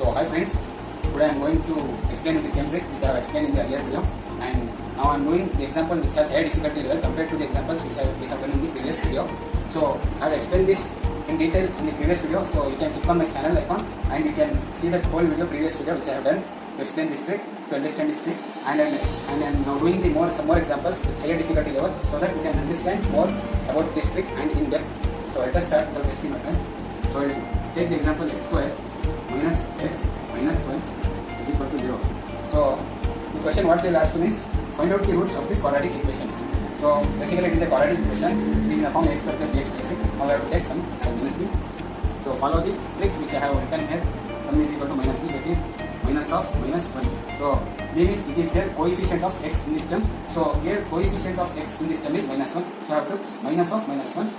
So hi friends, today I am going to explain the same trick which I have explained in the earlier video, and now I am doing the example which has higher difficulty level compared to the examples which we have done in the previous video. So I have explained this in detail in the previous video, so you can click on my channel icon and you can see that whole previous video which I have done to explain this trick, to understand this trick, and I am now doing some more examples with higher difficulty level so that you can understand more about this trick and in depth. So let us start without wasting our time. So I will take the example x square minus x minus 1 is equal to 0. So the question what they will ask me is find out the roots of this quadratic equation. So basically it is a quadratic equation. It is in the form x square plus bx plus c. Now I have to take sum minus b. So follow the trick which I have written here. Sum is equal to minus b, that is minus of minus 1. So means it is here coefficient of x in this term. So here coefficient of x in this term is minus 1. So I have to minus of minus 1.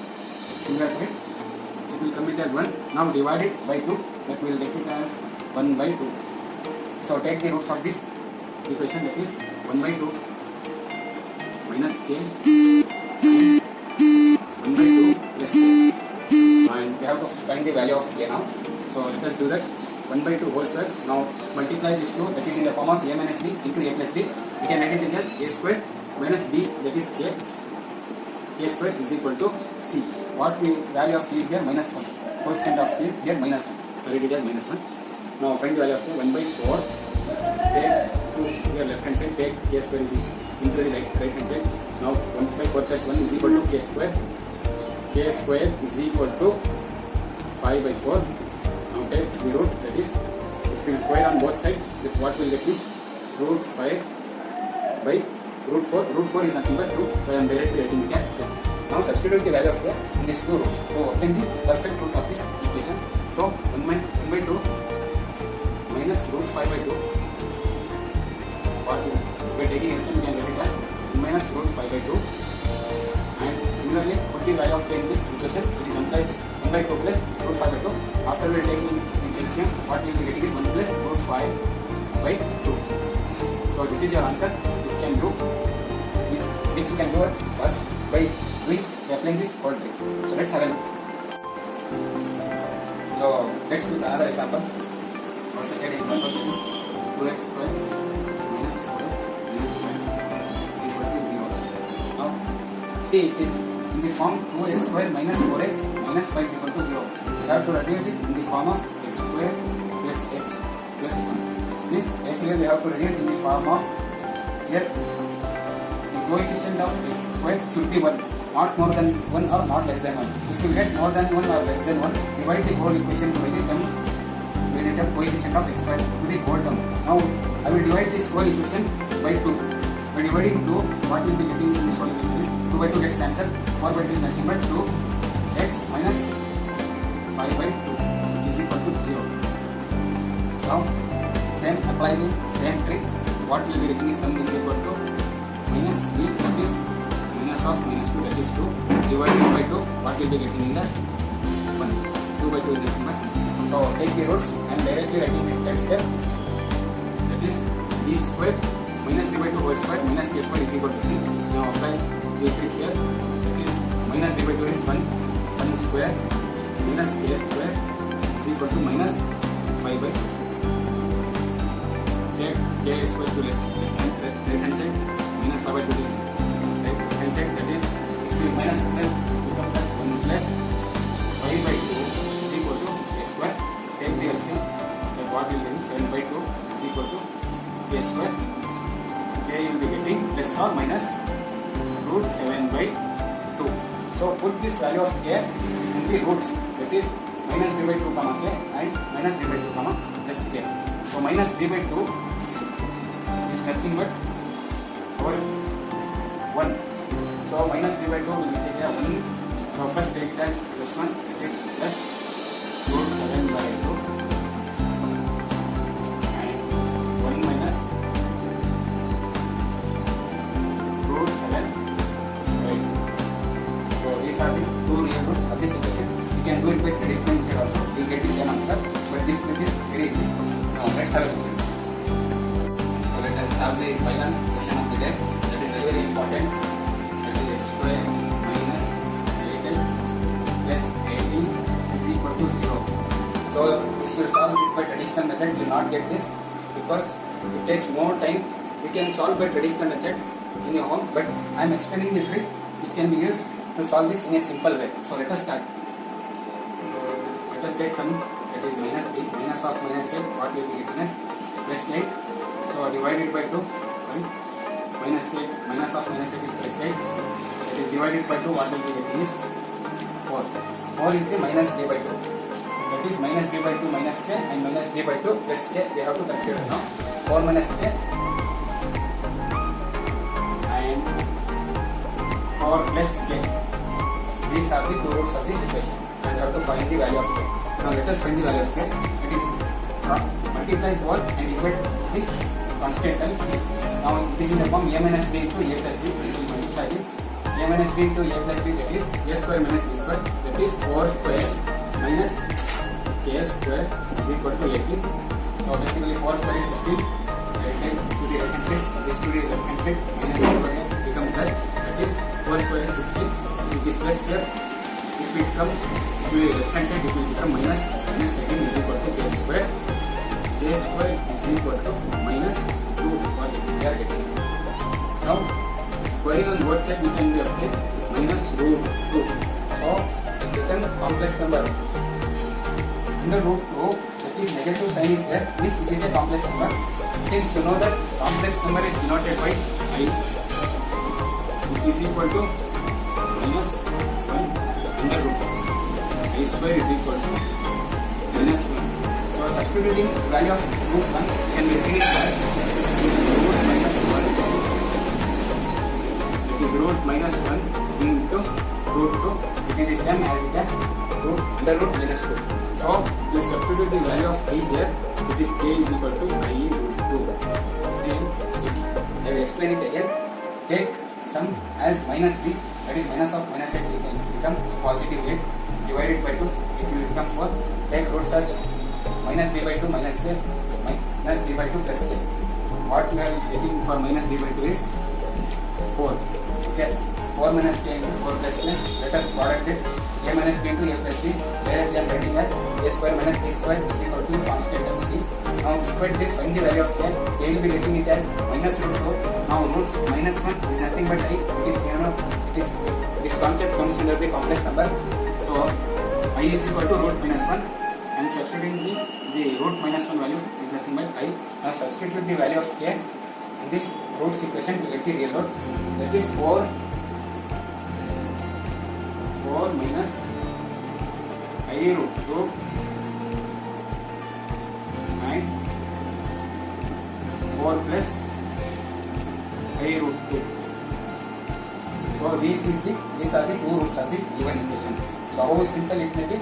Similar to it will come it as 1. Now divide it by 2. That will take it as 1 by 2. So take the roots of this equation, that is 1 by 2 minus k 1 by 2 plus k. And we have to find the value of k now. So let us do that. 1 by 2 whole square. Now multiply this 2, that is in the form of a minus b into a plus b. We can write it as a square minus b, that is k. K square is equal to c. What value of c is here? Minus 1. Coefficient of c here minus 1. So write it as minus 1. Now find the value of k. 1 by 4. Take 2 here left hand side. Take k square is into the right hand side. Now 1 by 4 plus 1 is equal to k square. K square is equal to 5 by 4. Now take the root, that is if we square on both sides, what will get is root 5 by root 4. Root 4 is nothing but 2. So I am directly writing it as 2. Now substitute the value of k in these two roots to obtain the perfect root of this equation. So 1 by 2 minus root 5 by 2. What we are taking LCM, we can write it as 1 minus root 5 by 2. And similarly put the value of k in this equation. It is 1 by 2 plus root 5 by 2. After we are taking LCM, what we will be getting is 1 plus root 5 by 2. So this is your answer. This can do. Which you can do it first by applying this whole trick. So let's have a look. So let's do another example. Our second example is 2x square minus 4x minus 7 is equal to 0. Now see, it is in the form 2x square minus 4x minus 5 is equal to 0. We have to reduce it in the form of x square plus x plus 1. This basically we have to reduce in the form of here the coefficient of x square should be 1. Not more than 1 or not less than 1. If you get more than 1 or less than 1, divide the whole equation by the term. We get a coefficient of x square to the whole term. Now I will divide this whole equation by 2. By dividing 2, what will be getting in this whole equation is 2 by 2 gets cancelled. 4 by 2 is nothing but 2x minus 5 by 2, which is equal to 0. Now apply the same trick. What will be getting is sum is equal to minus b, that is minus of minus 2, that is 2, divided by 2, what will be getting in the 1. 2 by 2 is nothing but. So take the roots and directly writing this third step, that is b square minus b by 2 whole square minus k square is equal to c. Now apply the trick here, that is minus b by 2 is 1 square minus k square is equal to minus 5 by 2. Take k square to right hand side, minus 5 by 2 to right hand side, that is if we minus then become plus 1 plus 5 by 2 is equal to k square. Take the LCM, that what will be 7 by 2 is equal to k square. K will be getting plus or minus root 7 by 2. So put this value of k in the roots, that is minus b by 2 comma k and minus b by 2 comma plus k. So minus b by 2 is nothing but our 1. So minus b by 2 will take a 1. So first take it as plus 1, it is plus root 7 by 2 and 1 minus root 7 by 2. So these are the two real roots of this equation. You can do it with traditional method also. You get the same answer, but this method is very easy. Now let's have a look. So let us have the final question of the day. That is very, very important. That is x square minus 8x plus 18 is equal to 0. So if if you solve this by traditional method, you will not get this because it takes more time. You can solve by traditional method in your home, but I am explaining the trick which can be used to solve this in a simple way. So let us start. Let us take some, that is minus b, minus of minus 8, what will be written as plus 8. So divided by 2, sorry, minus 8, minus of minus 8 is plus 8. It is divided by 2, what will be written is 4. 4 is the minus b by 2. That is minus b by 2 minus k and minus b by 2 plus k. We have to consider now. 4 minus k and 4 plus k. These are the two roots of this equation and we have to find the value of k. Now let us find the value of k. It is multiply both and equate the constant term c. Now it is in the form a minus b into a plus b. We will multiply this. A minus b into a plus b, that is a square minus b square, that is 4 square minus k square is equal to 18. So basically 4 square is 16. I take to the right hand side, this to the left hand side, minus square become plus, that is 4 square is 16. It is plus here. If we come to the left hand side, it will become minus 18 is equal to k square. K square is equal to minus 2, what we are getting. Now squaring on both sides, we can be obtained minus root 2. So it becomes complex number. Under root 2, that is negative sign is there, means it is a complex number. Since you know that complex number is denoted by I, which is equal to minus 1 under root 2. I square is equal to minus 1. So substituting value of root 1 can be written as root minus 1. It is root minus 1 into root 2. It is the same as it as root under root minus 2. So you substitute the value of I here. It is k is equal to I root 2. And I will explain it again. Take sum as minus b, that is minus of minus 8 will become positive 8. Divided by 2, it will become 4. Take roots as minus b by 2 minus k, minus b by 2 plus k. What we are getting for minus b by 2 is 4. Okay, 4 minus k into 4 plus k. Let us product it. A minus b into a plus b. Where we are writing as a square minus b square is equal to constant of c. Now equate this, find the value of k. K will be getting it as minus root 2. Now root minus 1 is nothing but I. It is this concept comes under the complex number. So I is equal to root minus 1. And substituting the root minus 1 value is nothing but I. Now substitute the value of k in this roots equation to get the real roots. That is 4 minus I root 2 and 4 plus I root 2. So these are the two roots of the given equation. So how simple it may be.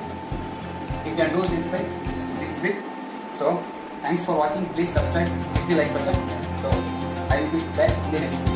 You can do this by this trick. So thanks for watching. Please subscribe, hit the like button. So I will be back in the next video.